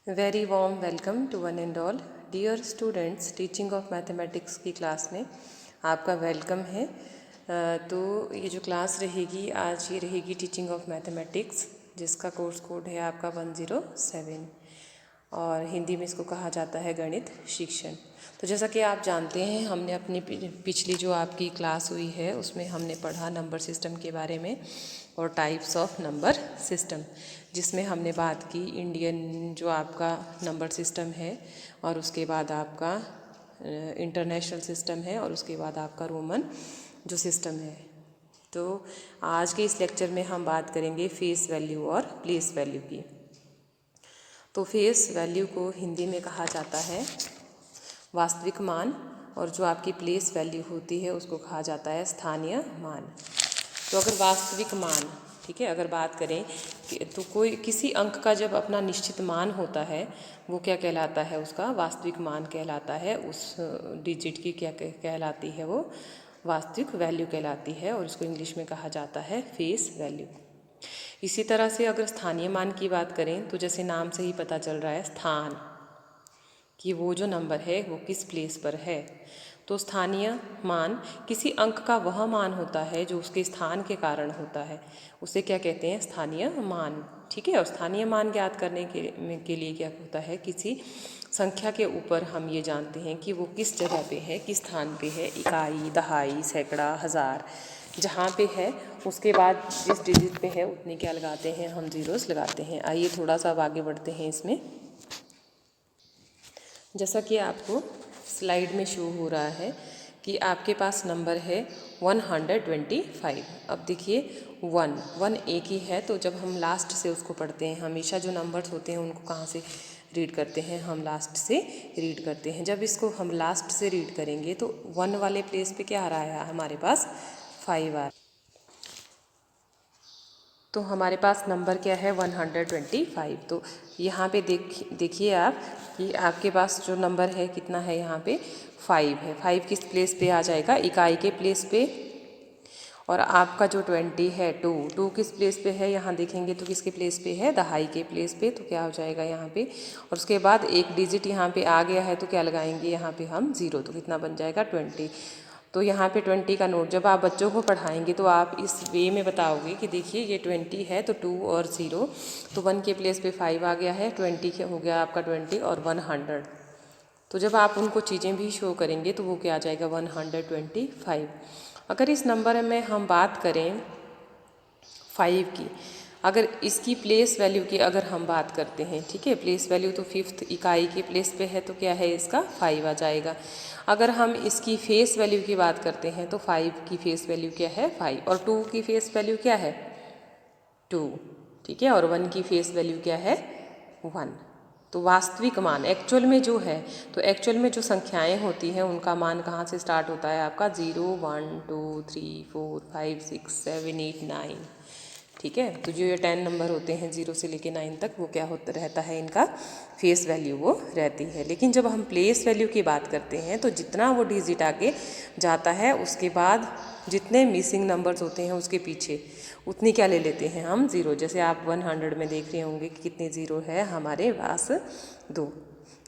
Very warm welcome to one and all dear students. Teaching of mathematics की class में आपका welcome है। तो ये जो क्लास रहेगी आज ये रहेगी टीचिंग ऑफ मैथमेटिक्स, जिसका कोर्स कोड है आपका 107 और हिंदी में इसको कहा जाता है गणित शिक्षण। तो जैसा कि आप जानते हैं, हमने अपनी पिछली जो आपकी क्लास हुई है उसमें हमने पढ़ा नंबर सिस्टम के बारे में और टाइप्स ऑफ नंबर सिस्टम, जिसमें हमने बात की इंडियन जो आपका नंबर सिस्टम है और उसके बाद आपका इंटरनेशनल सिस्टम है और उसके बाद आपका रोमन जो सिस्टम है। तो आज के इस लेक्चर में हम बात करेंगे फेस वैल्यू और प्लेस वैल्यू की। तो फेस वैल्यू को हिंदी में कहा जाता है वास्तविक मान, और जो आपकी प्लेस वैल्यू होती है उसको कहा जाता है स्थानीय मान। तो अगर वास्तविक मान, ठीक है, अगर बात करें तो कोई किसी अंक का जब अपना निश्चित मान होता है वो क्या कहलाता है, उसका वास्तविक मान कहलाता है। उस डिजिट की क्या कहलाती है, वो वास्तविक वैल्यू कहलाती है और उसको इंग्लिश में कहा जाता है फेस वैल्यू। इसी तरह से अगर स्थानीय मान की बात करें तो जैसे नाम से ही पता चल रहा है स्थान, कि वो जो नंबर है वो किस प्लेस पर है। तो स्थानीय मान किसी अंक का वह मान होता है जो उसके स्थान के कारण होता है, उसे क्या कहते हैं, स्थानीय मान। ठीक है। और स्थानीय मान ज्ञात करने के लिए क्या होता है, किसी संख्या के ऊपर हम ये जानते हैं कि वो किस जगह पे है, किस स्थान पे है। इकाई, दहाई, सैकड़ा, हज़ार जहाँ पे है उसके बाद जिस डिजिट पे है उतने क्या लगाते हैं, हम जीरोस लगाते हैं। आइए थोड़ा सा अब आगे बढ़ते हैं इसमें। जैसा कि आपको स्लाइड में शो हो रहा है कि आपके पास नंबर है 125। अब देखिए वन एक ही है, तो जब हम लास्ट से उसको पढ़ते हैं, हमेशा जो नंबर्स होते हैं उनको कहाँ से रीड करते हैं, हम लास्ट से रीड करते हैं। जब इसको हम लास्ट से रीड करेंगे तो 1 वाले प्लेस पे क्या आ रहा है, हमारे पास 5 आ रहा है। तो हमारे पास नंबर क्या है 125। तो यहाँ पे देखिए आप कि आपके पास जो नंबर है कितना है, यहाँ पे 5 है। 5 किस प्लेस पे आ जाएगा, इकाई के प्लेस पे। और आपका जो 20 है, टू किस प्लेस पे है, यहाँ देखेंगे तो किसके प्लेस पे है, दहाई के प्लेस पे। तो क्या हो जाएगा यहाँ पे, और उसके बाद एक डिजिट यहाँ पे आ गया है तो क्या लगाएंगे यहाँ पे हम 0। तो कितना बन जाएगा 20। तो यहाँ पे 20 का नोट जब आप बच्चों को पढ़ाएंगे तो आप इस वे में बताओगे कि देखिए ये 20 है तो 2 और 0, तो 1 के प्लेस पे 5 आ गया है, 20 हो गया आपका 20 और 100। तो जब आप उनको चीज़ें भी शो करेंगे तो वो क्या आ जाएगा 125। अगर इस नंबर में हम बात करें 5 की, अगर इसकी प्लेस वैल्यू की अगर हम बात करते हैं, ठीक है, प्लेस वैल्यू तो 5th इकाई के प्लेस पे है तो क्या है, इसका 5 आ जाएगा। अगर हम इसकी फेस वैल्यू की बात करते हैं तो 5 की फेस वैल्यू क्या है 5, और 2 की फेस वैल्यू क्या है 2, ठीक है, और 1 की फेस वैल्यू क्या है 1। तो वास्तविक मान एक्चुअल में जो है, तो एक्चुअल में जो संख्याएं होती हैं उनका मान कहाँ से स्टार्ट होता है, आपका 0 1 2 3 4 5 6 7 8 9, ठीक है। तो जो ये 10 नंबर होते हैं 0 से लेके 9 तक, वो क्या होता रहता है, इनका फेस वैल्यू वो रहती है। लेकिन जब हम प्लेस वैल्यू की बात करते हैं तो जितना वो डिजिट आगे जाता है उसके बाद जितने मिसिंग नंबर्स होते हैं उसके पीछे उतनी क्या ले लेते हैं हम 0। जैसे आप 100 में देख रहे होंगे कि कितने 0 है हमारे पास 2,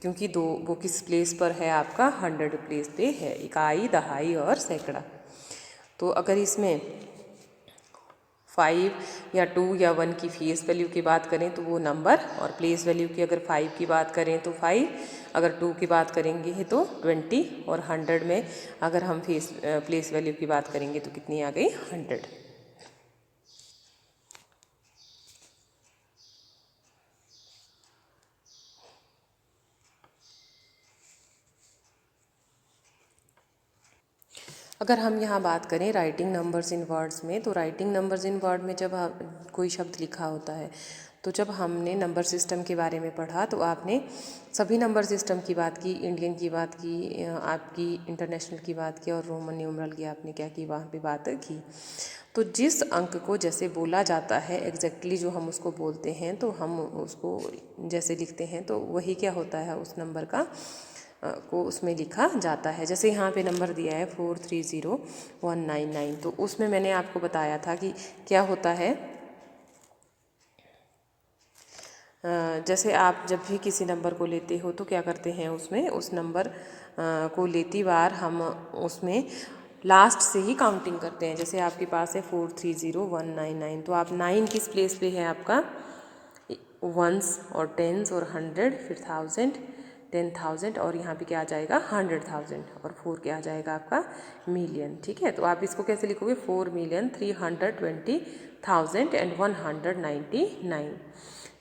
क्योंकि 2 वो किस प्लेस पर है, आपका 100 प्लेस पे है, इकाई, दहाई और सैकड़ा। तो अगर इसमें 5 या 2 या 1 की फेस वैल्यू की बात करें तो वो नंबर, और प्लेस वैल्यू की अगर 5 की बात करें तो 5, अगर 2 की बात करेंगे तो 20, और 100 में अगर हम प्लेस वैल्यू की बात करेंगे तो कितनी आ गई 100। अगर हम यहाँ बात करें राइटिंग नंबर्स इन वर्ड्स में, तो राइटिंग नंबर्स इन वर्ड में जब कोई शब्द लिखा होता है, तो जब हमने नंबर सिस्टम के बारे में पढ़ा तो आपने सभी नंबर सिस्टम की बात की, इंडियन की बात की, आपकी इंटरनेशनल की बात की, और रोमन न्यूमरल की आपने क्या की, वहाँ पे बात की। तो जिस अंक को जैसे बोला जाता है एग्जैक्टली जो हम उसको बोलते हैं, तो हम उसको जैसे लिखते हैं तो वही क्या होता है, उस नंबर का को उसमें लिखा जाता है। जैसे यहाँ पे नंबर दिया है 430199, तो उसमें मैंने आपको बताया था कि क्या होता है, जैसे आप जब भी किसी नंबर को लेते हो तो क्या करते हैं, उसमें उस नंबर को लेती बार हम उसमें लास्ट से ही काउंटिंग करते हैं। जैसे आपके पास है 430199, तो आप 9 किस प्लेस पे है आपका, वंस और टेंस और 100, फिर 1000, 10,000 और यहाँ पे क्या आ जाएगा 100,000, और 4 क्या आ जाएगा आपका मिलियन। ठीक है, तो आप इसको कैसे लिखोगे, 4,320,199।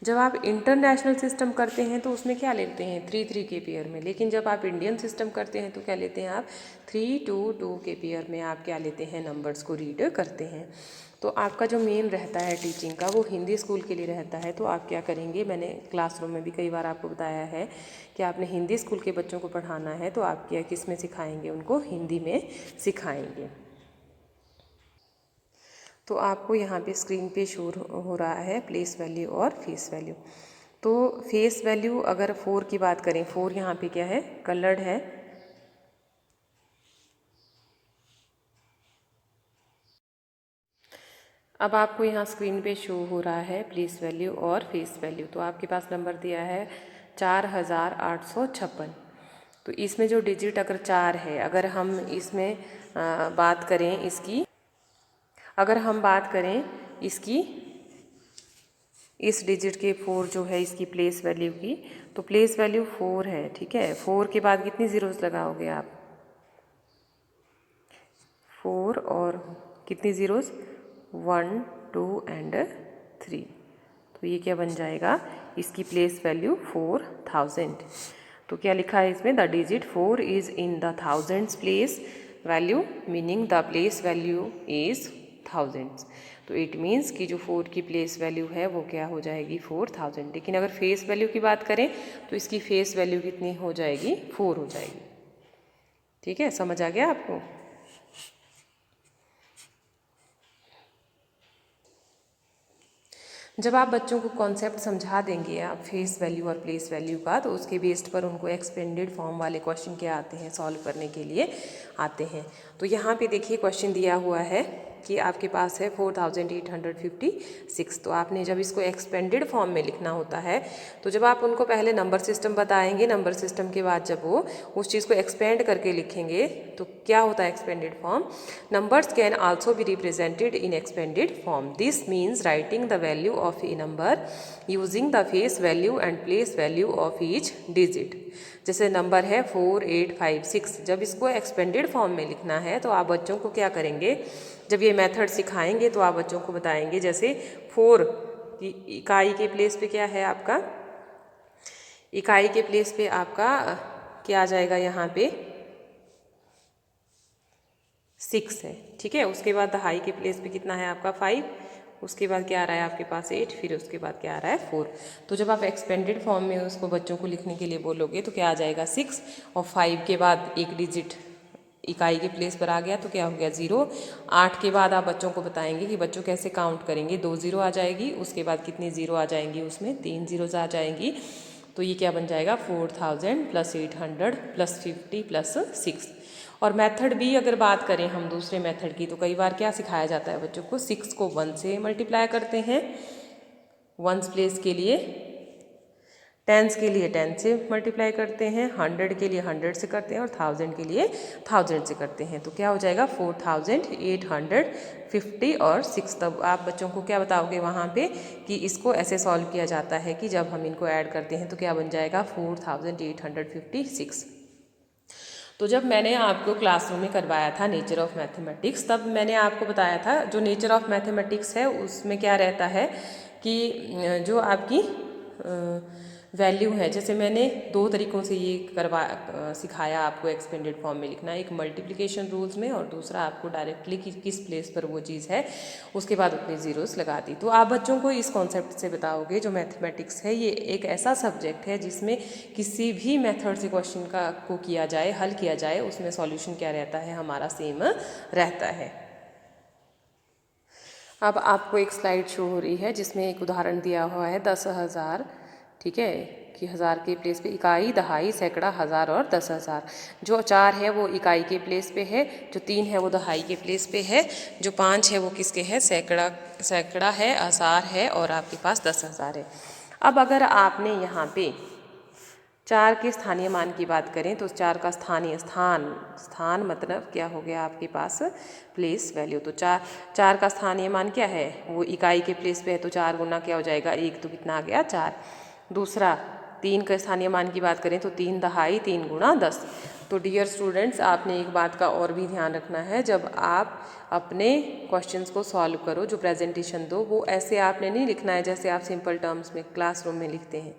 जब आप इंटरनेशनल सिस्टम करते हैं तो उसमें क्या लेते हैं, 3 के पेयर में, लेकिन जब आप इंडियन सिस्टम करते हैं तो क्या लेते हैं आप, 3 के पेयर में आप क्या लेते हैं, नंबर्स को रीड करते हैं। तो आपका जो मेन रहता है टीचिंग का वो हिंदी स्कूल के लिए रहता है। तो आप क्या करेंगे, मैंने क्लासरूम में भी कई बार आपको बताया है कि आपने हिंदी स्कूल के बच्चों को पढ़ाना है तो आप क्या किस में सिखाएंगे, उनको हिंदी में सिखाएंगे। तो आपको यहाँ पे स्क्रीन पे शो हो रहा है प्लेस वैल्यू और फेस वैल्यू। तो फेस वैल्यू अगर 4 की बात करें, 4 यहाँ पे क्या है, कलर्ड है। अब आपको यहाँ स्क्रीन पे शो हो रहा है प्लेस वैल्यू और फेस वैल्यू। तो आपके पास नंबर दिया है 4856। तो इसमें जो डिजिट अगर 4 है, अगर हम इसमें बात करें इसकी, अगर हम बात करें इसकी, इस डिजिट के 4 जो है इसकी प्लेस वैल्यू की, तो प्लेस वैल्यू 4 है। ठीक है, 4 के बाद कितनी ज़ीरोज़ लगाओगे आप, 4 और कितनी ज़ीरोज़, 1 2 एंड 3। तो ये क्या बन जाएगा, इसकी प्लेस वैल्यू 4000। तो क्या लिखा है इसमें, the digit 4 is in the thousands place value, meaning the place value is thousands. तो इट मीन्स कि जो 4 की प्लेस वैल्यू है वो क्या हो जाएगी, 4000। लेकिन अगर फेस वैल्यू की बात करें तो इसकी फेस वैल्यू कितनी हो जाएगी, 4 हो जाएगी। ठीक है, समझ आ गया आपको। जब आप बच्चों को कॉन्सेप्ट समझा देंगे आप फेस वैल्यू और प्लेस वैल्यू का, तो उसके बेस्ड पर उनको एक्सपेंडेड फॉर्म वाले क्वेश्चन क्या आते हैं, सॉल्व करने के लिए आते हैं। तो यहाँ पे देखिए क्वेश्चन दिया हुआ है कि आपके पास है 4856। तो आपने जब इसको एक्सपेंडेड फॉर्म में लिखना होता है, तो जब आप उनको पहले नंबर सिस्टम बताएंगे, नंबर सिस्टम के बाद जब वो उस चीज़ को एक्सपेंड करके लिखेंगे तो क्या होता है expanded form, numbers can also be represented in expanded form. This means writing the value of A number using the face value and place value of each digit. जैसे नंबर है 4856, जब इसको एक्सपेंडेड फॉर्म में लिखना है तो आप बच्चों को क्या करेंगे, जब ये मेथड सिखाएंगे तो आप बच्चों को बताएंगे, जैसे 4 की इकाई के प्लेस पे क्या है आपका, इकाई के प्लेस पे आपका क्या आ जाएगा, यहाँ पे 6 है। ठीक है, उसके बाद दहाई के प्लेस पे कितना है आपका 5, उसके बाद क्या आ रहा है आपके पास 8, फिर उसके बाद क्या आ रहा है 4। तो जब आप एक्सपेंडेड फॉर्म में उसको बच्चों को लिखने के लिए बोलोगे तो क्या आ जाएगा 6, और 5 के बाद एक डिजिट इकाई के प्लेस पर आ गया तो क्या हो गया 0। 8 के बाद आप बच्चों को बताएंगे कि बच्चों कैसे काउंट करेंगे, 2 0 आ जाएगी, उसके बाद कितनी 0 आ जाएंगी, उसमें 3 ज़ीरोज़ आ जाएंगी। तो ये क्या बन जाएगा 4000 + 800 + 50 + 6। और मेथड भी अगर बात करें हम दूसरे मेथड की, तो कई बार क्या सिखाया जाता है बच्चों को, 6 को 1 से मल्टीप्लाई करते हैं वंस प्लेस के लिए, टेंस के लिए 10 से मल्टीप्लाई करते हैं, 100 के लिए 100 से करते हैं और 1000 के लिए 1000 से करते हैं। तो क्या हो जाएगा 4850 और 6। तब आप बच्चों को क्या बताओगे वहाँ पे कि इसको ऐसे सॉल्व किया जाता है कि जब हम इनको ऐड करते हैं तो क्या बन जाएगा 4856। तो जब मैंने आपको क्लासरूम में करवाया था नेचर ऑफ मैथमेटिक्स, तब मैंने आपको बताया था जो नेचर ऑफ मैथमेटिक्स है उसमें क्या रहता है कि जो आपकी वैल्यू है, जैसे मैंने 2 तरीक़ों से ये सिखाया आपको एक्सपेंडेड फॉर्म में लिखना, एक मल्टीप्लिकेशन रूल्स में और दूसरा आपको डायरेक्टली किस प्लेस पर वो चीज़ है उसके बाद उतनी ज़ीरोस लगा दी। तो आप बच्चों को इस कॉन्सेप्ट से बताओगे जो मैथमेटिक्स है ये एक ऐसा सब्जेक्ट है जिसमें किसी भी मेथड से क्वेश्चन को किया जाए, हल किया जाए, उसमें सॉल्यूशन क्या रहता है हमारा सेम रहता है। अब आपको एक स्लाइड शो हो रही है जिसमें एक उदाहरण दिया हुआ है 10,000। ठीक है, कि 1000 के प्लेस पे इकाई, दहाई, सैकड़ा, हज़ार और 10,000। जो 4 है वो इकाई के प्लेस पे है, जो 3 है वो दहाई के प्लेस पे है, जो 5 है वो किसके है, सैकड़ा है, हज़ार है और आपके पास 10,000 है। अब अगर आपने यहाँ पे 4 के स्थानीय मान की बात करें तो 4 का स्थानीय स्थान मतलब क्या हो गया आपके पास प्लेस वैल्यू। तो 4 का स्थानीय मान क्या है, वो इकाई के प्लेस पे है, तो 4 गुना क्या हो जाएगा 1, तो कितना आ गया 4। दूसरा 3 का स्थानीय मान की बात करें तो 3 दहाई 3 गुणा 10। तो डियर स्टूडेंट्स, आपने एक बात का और भी ध्यान रखना है, जब आप अपने क्वेश्चंस को सॉल्व करो, जो प्रेजेंटेशन दो, वो ऐसे आपने नहीं लिखना है जैसे आप सिंपल टर्म्स में क्लासरूम में लिखते हैं।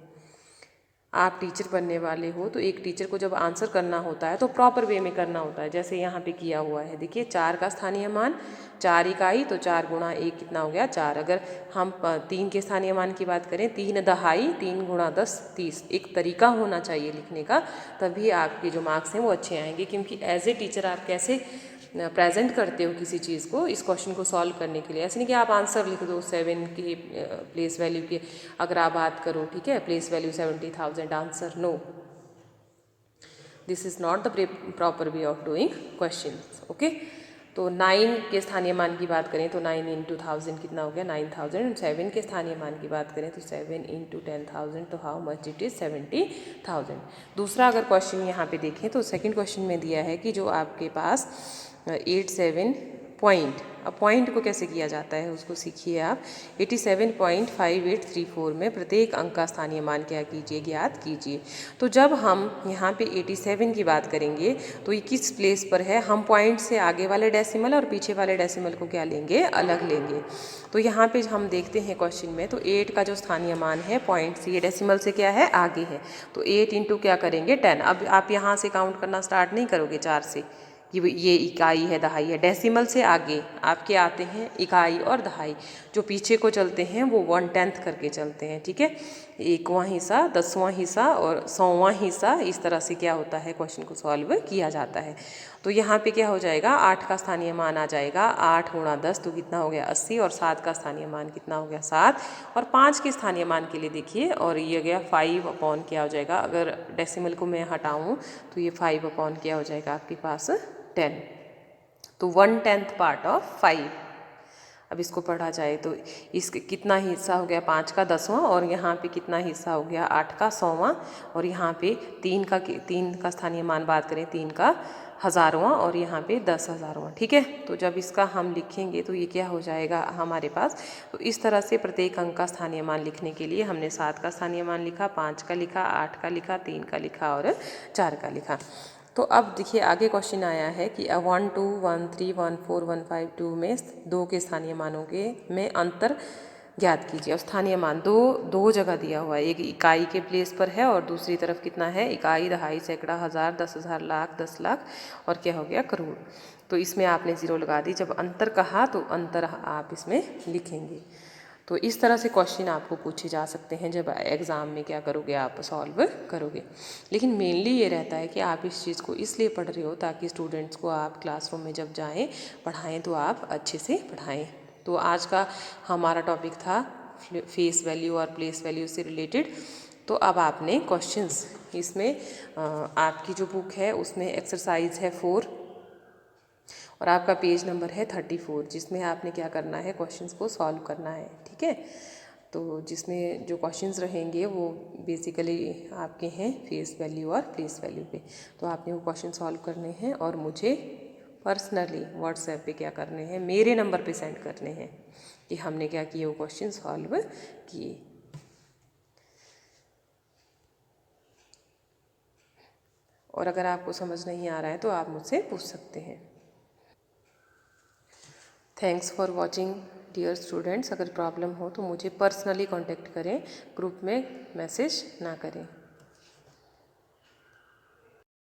आप टीचर बनने वाले हो तो एक टीचर को जब आंसर करना होता है तो प्रॉपर वे में करना होता है, जैसे यहाँ पे किया हुआ है। देखिए 4 का स्थानीय मान 4 इकाई, तो 4 गुणा 1 कितना हो गया 4। अगर हम 3 के स्थानीय मान की बात करें, 3 दहाई 3 गुणा 10 30। एक तरीका होना चाहिए लिखने का, तभी आपके जो मार्क्स हैं वो अच्छे आएंगे। क्योंकि एज ए टीचर आप कैसे प्रेजेंट करते हो किसी चीज़ को, इस क्वेश्चन को सॉल्व करने के लिए, ऐसे नहीं कि आप आंसर लिख दो 7 की प्लेस वैल्यू की अगर आप बात करो, ठीक है, place value 70,000 answer, no, this is not the proper way of doing question. Okay, तो 9 के स्थानीय मान की बात करें तो 9 इंटू 1000 कितना हो गया 9000। 7 के स्थानीय मान की बात करें तो 7 इंटू 10,000, तो हाउ मच इट इज़ 70,000। दूसरा अगर क्वेश्चन यहाँ पे देखें तो सेकंड क्वेश्चन में दिया है कि जो आपके पास 87 पॉइंट, अब पॉइंट को कैसे किया जाता है उसको सीखिए आप। 87.5834 में प्रत्येक अंक का स्थानीय मान क्या कीजिए, ज्ञात कीजिए। तो जब हम यहाँ पे 87 की बात करेंगे तो ये किस प्लेस पर है, हम पॉइंट से आगे वाले डेसिमल और पीछे वाले डेसिमल को क्या लेंगे, अलग लेंगे। तो यहाँ पे हम देखते हैं क्वेश्चन में, तो 8 का जो स्थानीय मान है पॉइंट से, ये डेसिमल से क्या है आगे है, तो 8 इंटू क्या करेंगे 10। अब आप यहाँ से काउंट करना स्टार्ट नहीं करोगे 4 से, ये इकाई है दहाई है, डेसिमल से आगे आपके आते हैं इकाई और दहाई, जो पीछे को चलते हैं वो 1/10 करके चलते हैं, ठीक है, 1वां हिस्सा 10वां हिस्सा और 100वां हिस्सा, इस तरह से क्या होता है क्वेश्चन को सॉल्व किया जाता है। तो यहाँ पे क्या हो जाएगा, 8 का स्थानीय मान आ जाएगा 8 गुणा 10, तो कितना हो गया 80, और 7 का स्थानीय मान कितना हो गया 7, और 5 के स्थानीय मान के लिए देखिए, और ये गया 5 अपॉन क्या हो जाएगा, अगर डेसिमल को मैं हटाऊँ तो ये 5 अपॉन क्या हो जाएगा आपके पास 10, तो 1/10 पार्ट ऑफ 5। अब इसको पढ़ा जाए तो इसके कितना हिस्सा हो गया 5 का 10वां, और यहाँ पे कितना हिस्सा हो गया 8 का 100वां, और यहाँ पे 3 का स्थानीय मान बात करें 3 का 1000वां, और यहाँ पे 10,000वां, ठीक है। तो जब इसका हम लिखेंगे तो ये क्या हो जाएगा हमारे पास, तो इस तरह से प्रत्येक अंक का स्थानीय मान लिखने के लिए हमने 7 का स्थानीय मान लिखा, 5 का लिखा, 8 का लिखा, 3 का लिखा और 4 का लिखा। तो अब देखिए आगे क्वेश्चन आया है कि 1 2 1 3 1 4 1 5 2 में 2 के स्थानीय मानों के में अंतर ज्ञात कीजिए। और स्थानीय मान दो जगह दिया हुआ है, एक इकाई के प्लेस पर है और दूसरी तरफ कितना है, इकाई दहाई सैकड़ा हज़ार 10,000 लाख 10 लाख और क्या हो गया करोड़। तो इसमें आपने 0 लगा दी, जब अंतर कहा तो अंतर आप इसमें लिखेंगे। तो इस तरह से क्वेश्चन आपको पूछे जा सकते हैं जब एग्ज़ाम में क्या करोगे, आप सॉल्व करोगे। लेकिन मेनली ये रहता है कि आप इस चीज़ को इसलिए पढ़ रहे हो ताकि स्टूडेंट्स को आप क्लासरूम में जब जाएं पढ़ाएं तो आप अच्छे से पढ़ाएं। तो आज का हमारा टॉपिक था फेस वैल्यू और प्लेस वैल्यू से रिलेटेड। तो अब आपने क्वेश्चंस इसमें आपकी जो बुक है उसमें एक्सरसाइज है 4 और आपका पेज नंबर है 34, जिसमें आपने क्या करना है, क्वेश्चंस को सॉल्व करना है, ठीक है। तो जिसमें जो क्वेश्चंस रहेंगे वो बेसिकली आपके हैं फेस वैल्यू और प्लेस वैल्यू पे। तो आपने वो क्वेश्चन सॉल्व करने हैं और मुझे पर्सनली व्हाट्सएप पे क्या करने हैं, मेरे नंबर पे सेंड करने हैं कि हमने क्या किए, वो क्वेश्चन सॉल्व किए। और अगर आपको समझ नहीं आ रहा है तो आप मुझसे पूछ सकते हैं। Thanks for watching dear students. अगर प्रॉब्लम हो तो मुझे पर्सनली कांटेक्ट करें, ग्रुप में मैसेज ना करें।